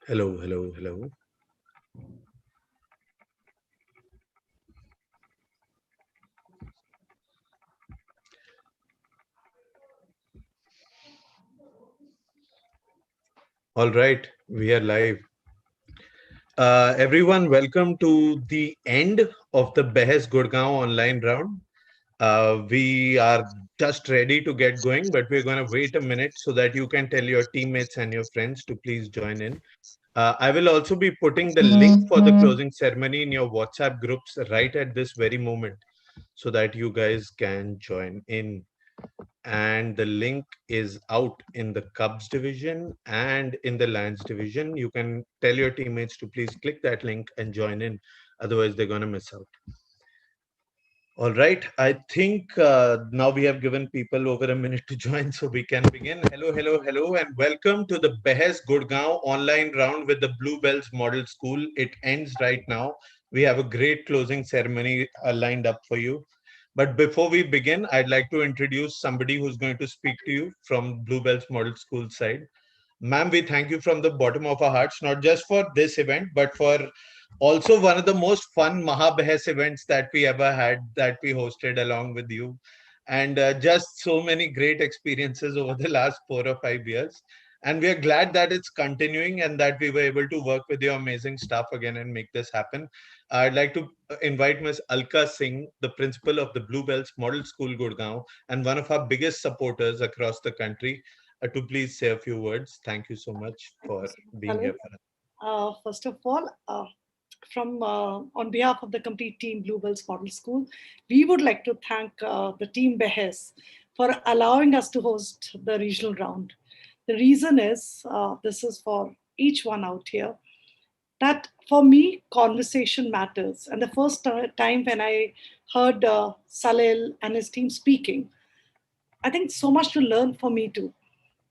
Hello, hello, hello. All right, we are live. Everyone, welcome to the end of the Behes Gurgaon online round. We are just ready to get going, but we're going to wait a minute so that you can tell your teammates and your friends to please join in. I will also be putting the link for the closing ceremony in your WhatsApp groups right at this very moment so that you guys can join in. And the link is out in the Cubs division and in the Lions division. You can tell your teammates to please click that link and join in. Otherwise, they're going to miss out. All right. I think now we have given people over a minute to join, so we can begin. Hello, hello, hello, and welcome to the Behes Gurgaon online round with the Bluebells Model School. It ends right now. We have a great closing ceremony lined up for you. But before we begin, I'd like to introduce somebody who's going to speak to you from Bluebells Model School side. Ma'am, we thank you from the bottom of our hearts, not just for this event, but for also one of the most fun MahaBehes events that we ever had that we hosted along with you. And just so many great experiences over the last 4 or 5 years. And we are glad that it's continuing and that we were able to work with your amazing staff again and make this happen. I'd like to invite Ms. Alka Singh, the principal of the Bluebells Model School Gurgaon and one of our biggest supporters across the country, to please say a few words. Thank you so much Thank you for so much, being Salil. here for us. First of all, from on behalf of the complete team Bluebells Model School, we would like to thank the team Behes for allowing us to host the regional round. The reason is this is for each one out here that for me conversation matters. And the first time when I heard Salil and his team speaking, I think so much to learn for me too.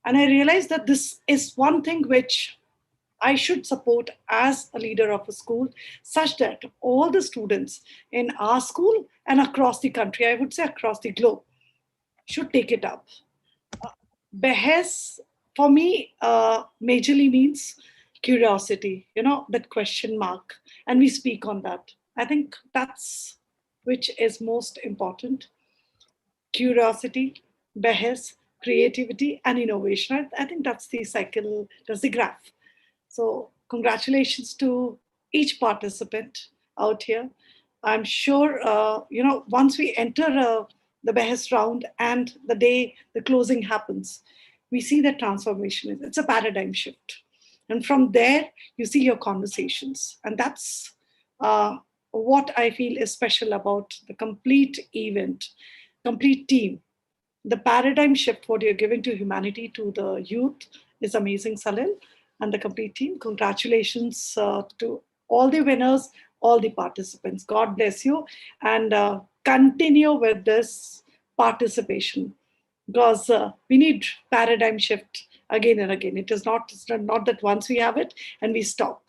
And I realized that this is one thing which I should support as a leader of a school, such that all the students in our school and across the country, I would say across the globe, should take it up. Behes, for me, majorly means curiosity, that question mark. And we speak on that. I think that's which is most important: curiosity, Behes, creativity, and innovation. I think that's the cycle, that's the graph. So, congratulations to each participant out here. I'm sure, once we enter the Behes round and the day the closing happens, we see that transformation. It's a paradigm shift. And from there, you see your conversations. And that's uh, what I feel is special about the complete event, complete team. The paradigm shift, what you're giving to humanity, to the youth, is amazing, Salil, and the complete team. Congratulations to all the winners, all the participants. God bless you, and continue with this participation because we need paradigm shift again and again. It's not that once we have it and we stop.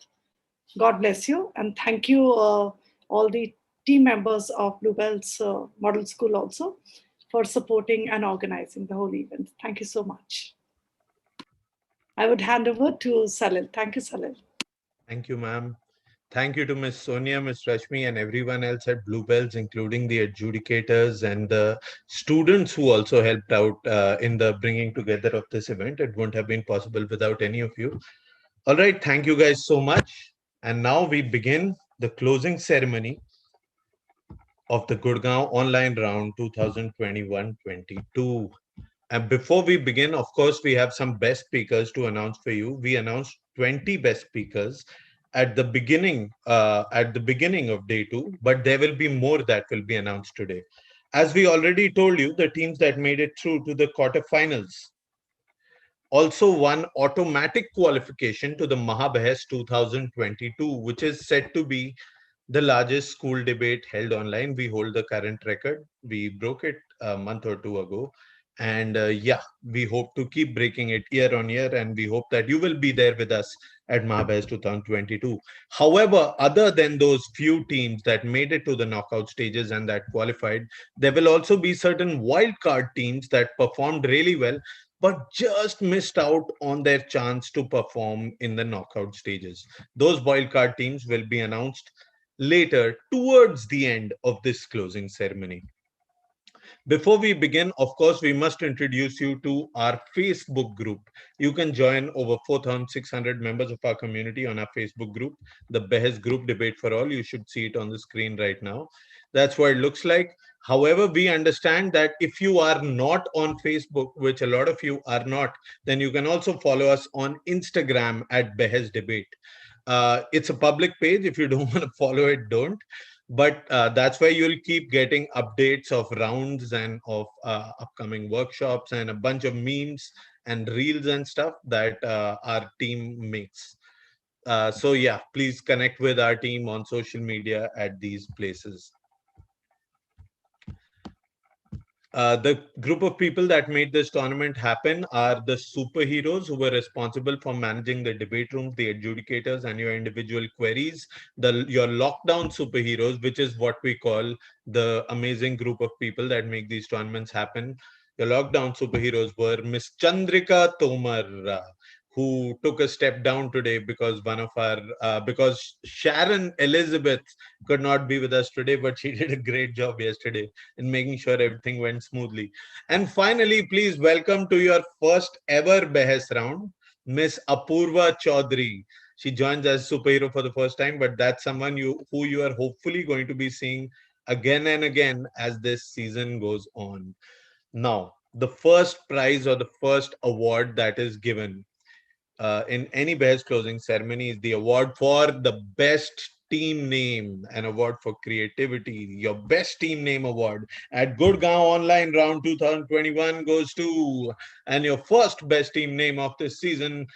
God bless you, and thank you, all the team members of Bluebell's Model School also for supporting and organizing the whole event. Thank you so much. I would hand over to Salil. Thank you, Salil. Thank you, ma'am. Thank you to Miss Sonia, Miss Rashmi, and everyone else at Bluebells, including the adjudicators and the students who also helped out in the bringing together of this event. It wouldn't have been possible without any of you. All right, thank you guys so much. And now we begin the closing ceremony of the Gurgaon Online Round 2021-22. And before we begin, of course, we have some best speakers to announce for you. We announced 20 best speakers at the beginning of day two, but there will be more that will be announced today. As we already told you, the teams that made it through to the quarterfinals also won automatic qualification to the MahaBehes 2022, which is said to be the largest school debate held online. We hold the current record. We broke it a month or two ago. And yeah, we hope to keep breaking it year on year. And we hope that you will be there with us at MahaBehes 2022. However, other than those few teams that made it to the knockout stages and that qualified, there will also be certain wildcard teams that performed really well. but just missed out on their chance to perform in the knockout stages. Those wildcard teams will be announced later towards the end of this closing ceremony. Before we begin, of course, we must introduce you to our Facebook group. You can join over 4,600 members of our community on our Facebook group, the Behes Group Debate for All. You should see it on the screen right now. That's what it looks like. However, we understand that if you are not on Facebook, which a lot of you are not, then you can also follow us on Instagram at Behes Debate. It's a public page. If you don't want to follow it, don't. But that's where you'll keep getting updates of rounds and of upcoming workshops and a bunch of memes and reels and stuff that our team makes. So yeah, please connect with our team on social media at these places. The group of people that made this tournament happen are the superheroes who were responsible for managing the debate rooms, the adjudicators, and your individual queries. Your lockdown superheroes, which is what we call the amazing group of people that make these tournaments happen. Your lockdown superheroes were Miss Chandrika Tomar, who took a step down today because because Sharon Elizabeth could not be with us today, but she did a great job yesterday in making sure everything went smoothly. And finally, please welcome to your first ever Behes round, Miss Apurva Chaudhary. She joins as superhero for the first time, but that's someone who you are hopefully going to be seeing again and again as this season goes on. Now, the first prize or the first award that is given in any Behes closing ceremony is the award for the best team name, an award for creativity. Your best team name award at Gurgaon Online Round 2021 goes to, and your first best team name of this season,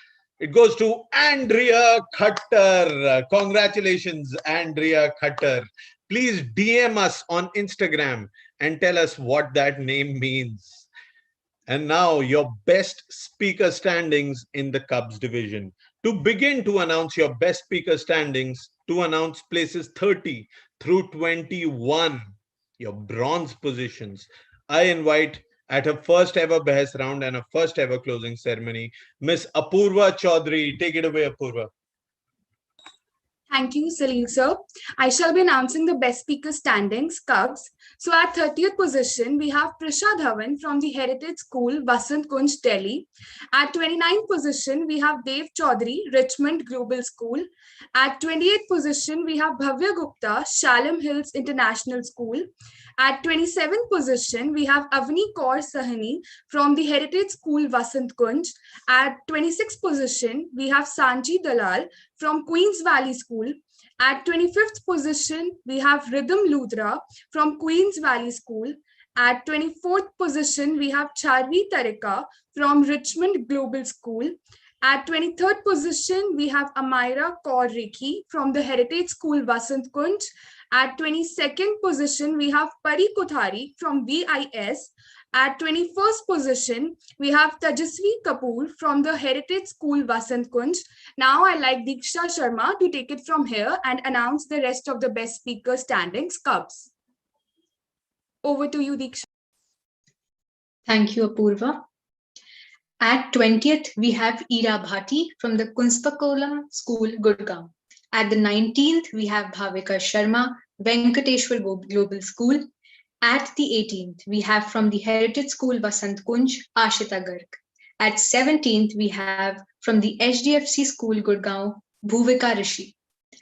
it goes to Andrea Khattar. Congratulations, Andrea Khattar. Please DM us on Instagram and tell us what that name means. And now your best speaker standings in the Cubs division. To begin to announce your best speaker standings, to announce places 30 through 21, your bronze positions, I invite at her first ever Behes round and her first ever closing ceremony, Miss Apurva Chaudhary. Take it away, Apurva. Thank you, Salim sir. I shall be announcing the best speaker standings, Cubs. So at 30th position, we have Prisha Dhawan from the Heritage School, Vasant Kunj, Delhi. At 29th position, we have Dev Chaudhary, Richmond Global School. At 28th position, we have Bhavya Gupta, Shalom Hills International School. At 27th position, we have Avni Kaur Sahani from the Heritage School, Vasant Kunj. At 26th position, we have Sanji Dalal from Queens Valley School. At 25th position, we have Rhythm Ludra from Queens Valley School. At 24th position, we have Charvi Tarika from Richmond Global School. At 23rd position, we have Amira Kaur Rikhi from the Heritage School, Vasant Kunj. At 22nd position, we have Pari Kothari from VIS. At 21st position, we have Tajasvi Kapoor from the Heritage School, Vasant Kunj. Now I'd like Diksha Sharma to take it from here and announce the rest of the best speaker standings, Cubs. Over to you, Diksha. Thank you, Apurva. At 20th, we have Ira Bhati from the Kunstpakolam School, Gurgaon. At the 19th, we have Bhavika Sharma, Venkateshwar Global School. At the 18th, we have from the Heritage School, Vasant Kunj, Ashita Garg. At 17th, we have from the HDFC School, Gurgaon, Bhuvika Rishi.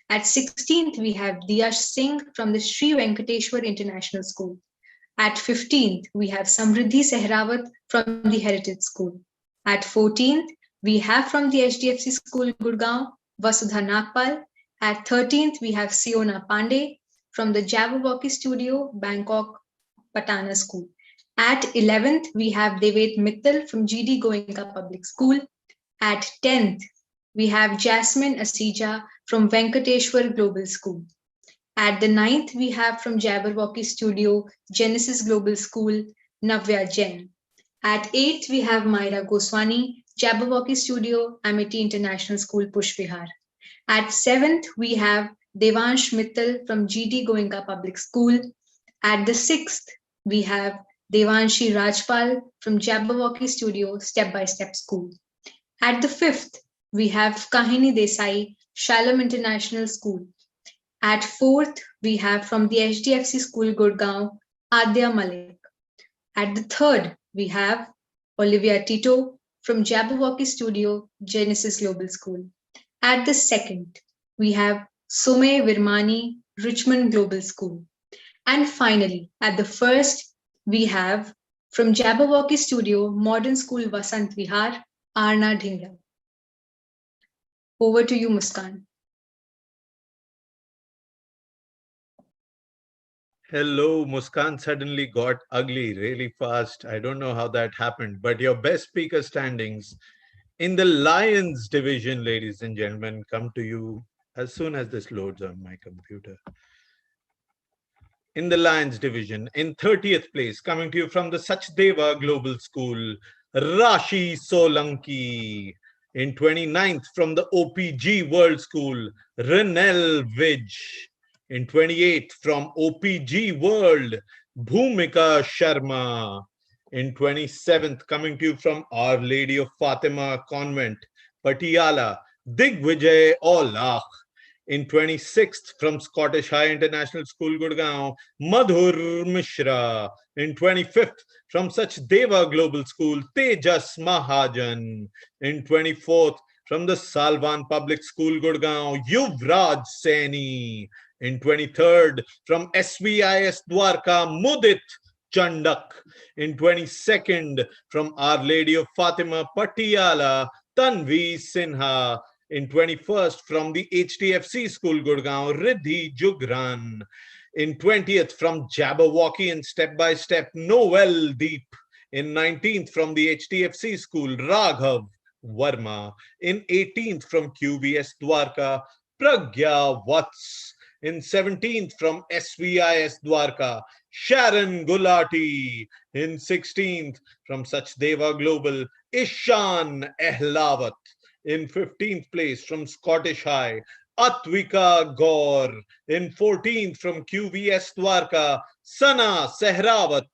At 16th, we have Diyash Singh from the Sri Venkateshwar International School. At 15th, we have Samriddhi Sehrawat from the Heritage School. At 14th, we have from the HDFC School, Gurgaon, Vasudha Nagpal. At 13th, we have Siona Pandey from the Jabberwocky Studio, Bangkok, Patana School. At 11th, we have Devet Mittal from GD Goenka Public School. At 10th, we have Jasmine Asija from Venkateshwar Global School. At the 9th, we have from Jabberwocky Studio, Genesis Global School, Navya Jain. At 8th, we have Myra Goswani, Jabberwocky Studio, Amity International School, Pushvihar. At 7th, we have Devansh Mittal from GD Goenka Public School. At the 6th, we have Devanshi Rajpal from Jabberwocky Studio Step by Step School. At the 5th, we have Kahini Desai, Shalom International School. At 4th, we have from the HDFC School, Gurgaon, Adya Malik. At the 3rd, we have Olivia Tito from Jabberwocky Studio, Genesis Global School. At the 2nd, we have Sume Virmani, Richmond Global School. And finally, at the 1st, we have from Jabberwocky Studio, Modern School Vasant Vihar, Arna Dhingra. Over to you, Muskan. Hello, Muskan suddenly got ugly really fast. I don't know how that happened, but your best speaker standings in the Lions division, ladies and gentlemen, come to you as soon as this loads on my computer. In the Lions division, in 30th place, coming to you from the Sachdeva Global School, Rashi Solanki. In 29th, from the OPG World School, Renel Vij. In 28th, from OPG World, Bhumika Sharma. In 27th, coming to you from Our Lady of Fatima Convent, Patiala, Digvijay Olakh. In 26th, from Scottish High International School, Gurgaon, Madhur Mishra. In 25th, from Sachdeva Global School, Tejas Mahajan. In 24th, from the Salvan Public School, Gurgaon, Yuvraj Saini. In 23rd, from SVIS Dwarka, Mudit Chandak. In 22nd, from Our Lady of Fatima, Patiala, Tanvi Sinha. In 21st, from the HDFC School, Gurgaon, Riddhi Jugran. In 20th, from Jabberwocky and Step by Step, Noel Deep. In 19th, from the HDFC School, Raghav Verma. In 18th, from QVS Dwarka, Pragya Vats. In 17th, from SVIS Dwarka, Sharon Gulati. In 16th, from Sachdeva Global, Ishan Ehlawat. In 15th place, from Scottish High, Atvika Gaur. In 14th, from QVS Dwarka, Sana Sehrawat.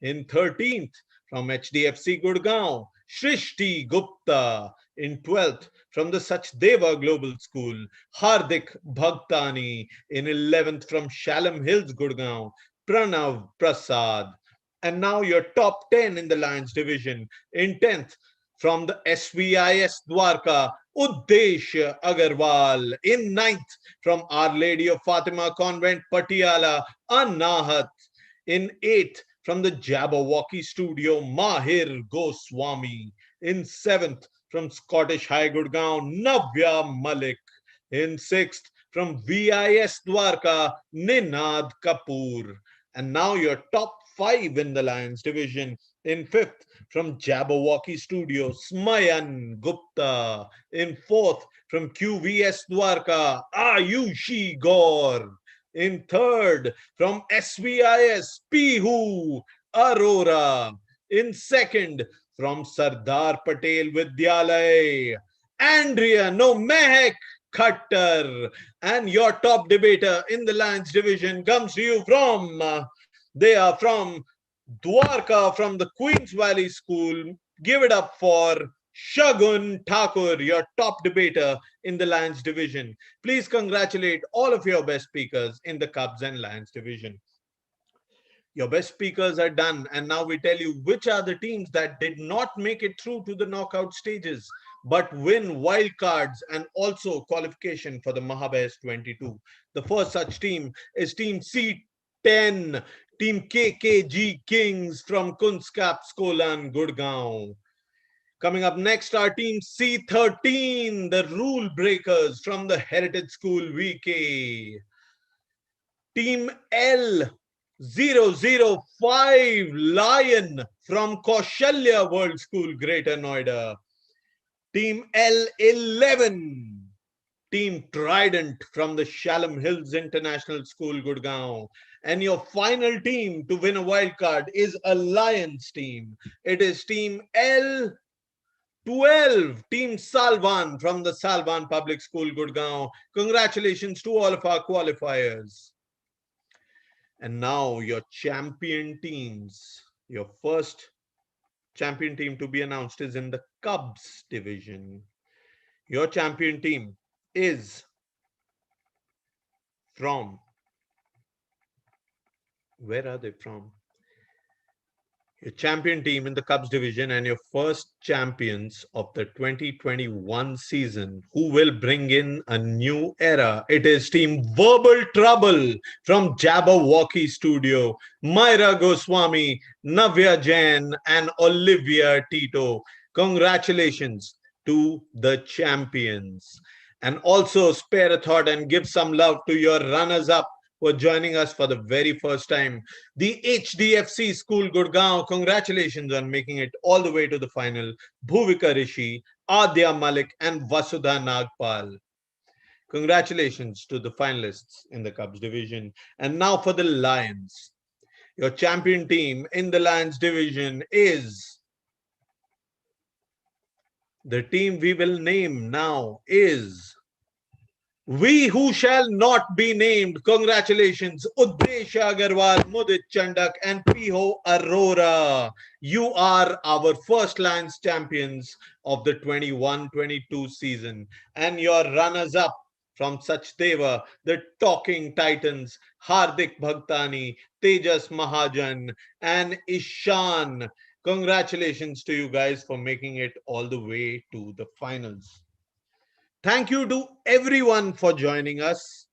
In 13th, from HDFC Gurgaon, Shrishti Gupta. In 12th, from the Sachdeva Global School, Hardik Bhagtani. In 11th, from Shalom Hills Gurgaon, Pranav Prasad. And now your top 10 in the Lions division. In 10th, from the SVIS Dwarka, Uddesh Agarwal. In 9th, from Our Lady of Fatima Convent, Patiala, Anahat. In 8th, from the Jabberwocky Studio, Mahir Goswami. In 7th, from Scottish High Gurgaon, Navya Malik. In 6th, from VIS Dwarka, Ninad Kapoor. And now your top 5 in the Lions division. In 5th, from Jabberwocky Studio, Smayan Gupta. In 4th, from QVS Dwarka, Ayushi Gaur. In 3rd, from SVIS, Pihu Arora. In 2nd, from Sardar Patel Vidyalay, Andrea Mehek Khattar. And your top debater in the Lions division comes to you from, they are from Dwarka, from the Queens Valley School. Give it up for Shagun Thakur, your top debater in the Lions division. Please congratulate all of your best speakers in the Cubs and Lions division. Your best speakers are done, and now we tell you which are the teams that did not make it through to the knockout stages but win wild cards and also qualification for the MahaBehes 22. The first such team is Team C10, Team KKG Kings from Kunskap Skolan, Gurgaon. Coming up next are Team C13, the Rule Breakers from the Heritage School, VK. Team L005, Lion from Kaushalya World School, Greater Noida. Team L11, Team Trident from the Shalom Hills International School, Gurgaon. And your final team to win a wild card is a Lions team. It is Team L12, Team Salvan from the Salvan Public School, Gurgaon. Congratulations to all of our qualifiers. And now your champion teams. Your first champion team to be announced is in the Cubs division. Your champion team is from, where are they from? Your champion team in the Cubs division and your first champions of the 2021 season who will bring in a new era. It is Team Verbal Trouble from Jabberwocky Studio. Myra Goswami, Navya Jain and Olivia Tito. Congratulations to the champions. And also spare a thought and give some love to your runners-up who are joining us for the very first time. The HDFC School Gurgaon, congratulations on making it all the way to the final. Bhuvika Rishi, Adya Malik, and Vasudha Nagpal. Congratulations to the finalists in the Cubs division. And now for the Lions. Your champion team in the Lions division is the team we will name now is We Who Shall Not Be Named. Congratulations, Uddesh Agarwal, Mudit Chandak, and Piho Arora. You are our first Lions champions of the 21-22 season. And your runners-up from Sachdeva, the Talking Titans, Hardik Bhagtani, Tejas Mahajan, and Ishan. Congratulations to you guys for making it all the way to the finals. Thank you to everyone for joining us.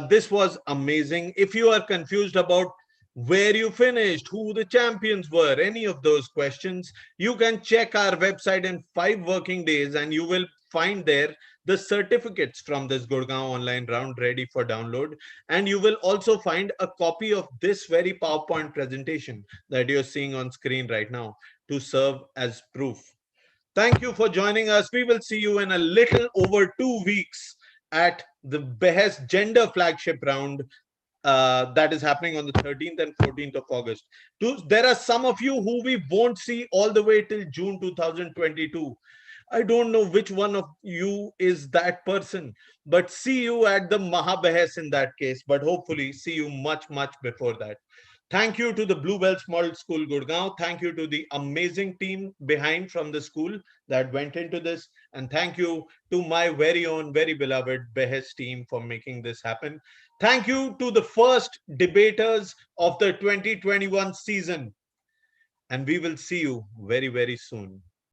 This was amazing. If you are confused about where you finished, who the champions were, any of those questions, you can check our website in 5 working days and you will find there the certificates from this Gurgaon online round ready for download. And you will also find a copy of this very PowerPoint presentation that you're seeing on screen right now to serve as proof. Thank you for joining us. We will see you in a little over 2 weeks at the Behes Gender Flagship Round that is happening on the 13th and 14th of August. There are some of you who we won't see all the way till June 2022. I don't know which one of you is that person, but see you at the MahaBehes in that case, but hopefully see you much, much before that. Thank you to the Bluebells Model School Gurgaon. Thank you to the amazing team behind from the school that went into this. And thank you to my very own, very beloved Behes team for making this happen. Thank you to the first debaters of the 2021 season. And we will see you very, very soon.